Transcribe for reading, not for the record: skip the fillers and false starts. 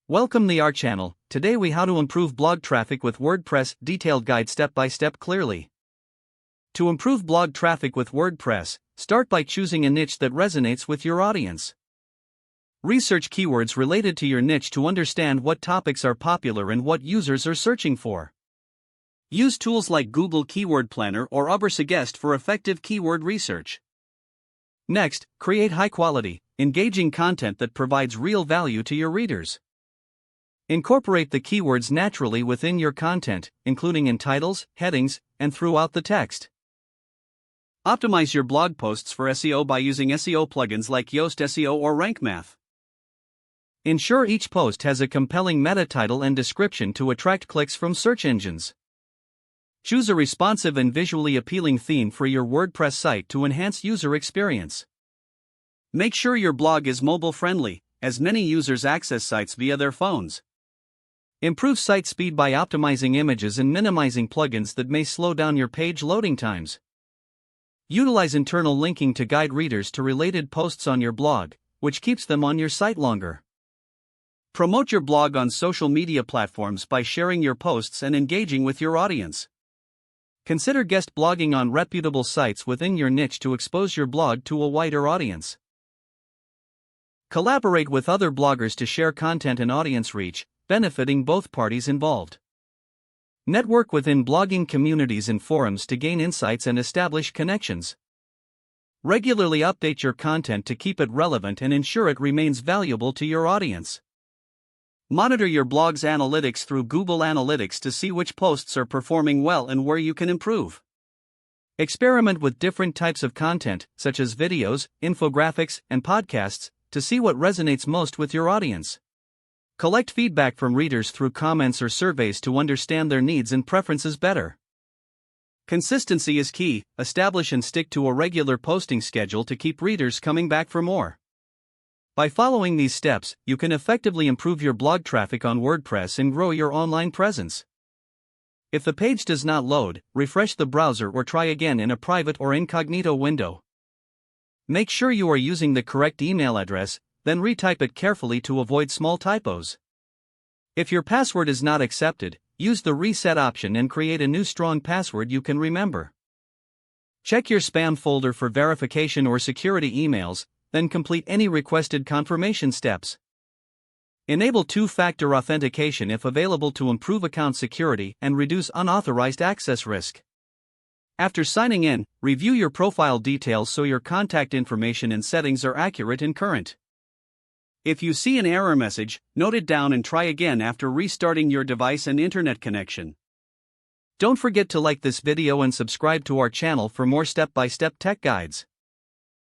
Welcome to our channel. Today we how to improve blog traffic with WordPress, detailed guide step by step clearly. To improve blog traffic with WordPress, start by choosing a niche that resonates with your audience. Research keywords related to your niche to understand what topics are popular and what users are searching for. Use tools like Google Keyword Planner or Ubersuggest for effective keyword research. Next, create high-quality, engaging content that provides real value to your readers. Incorporate the keywords naturally within your content, including in titles, headings, and throughout the text. Optimize your blog posts for SEO by using SEO plugins like Yoast SEO or Rank Math. Ensure each post has a compelling meta title and description to attract clicks from search engines. Choose a responsive and visually appealing theme for your WordPress site to enhance user experience. Make sure your blog is mobile-friendly, as many users access sites via their phones. Improve site speed by optimizing images and minimizing plugins that may slow down your page loading times. Utilize internal linking to guide readers to related posts on your blog, which keeps them on your site longer. Promote your blog on social media platforms by sharing your posts and engaging with your audience. Consider guest blogging on reputable sites within your niche to expose your blog to a wider audience. Collaborate with other bloggers to share content and audience reach, benefiting both parties involved. Network within blogging communities and forums to gain insights and establish connections. Regularly update your content to keep it relevant and ensure it remains valuable to your audience. Monitor your blog's analytics through Google Analytics to see which posts are performing well and where you can improve. Experiment with different types of content, such as videos, infographics, and podcasts, to see what resonates most with your audience. Collect feedback from readers through comments or surveys to understand their needs and preferences better. Consistency is key. Establish and stick to a regular posting schedule to keep readers coming back for more. By following these steps, you can effectively improve your blog traffic on WordPress and grow your online presence. If the page does not load, refresh the browser or try again in a private or incognito window. Make sure you are using the correct email address, then retype it carefully to avoid small typos. If your password is not accepted, use the reset option and create a new strong password you can remember. Check your spam folder for verification or security emails, then complete any requested confirmation steps. Enable two-factor authentication if available to improve account security and reduce unauthorized access risk. After signing in, review your profile details so your contact information and settings are accurate and current. If you see an error message, note it down and try again after restarting your device and internet connection. Don't forget to like this video and subscribe to our channel for more step-by-step tech guides.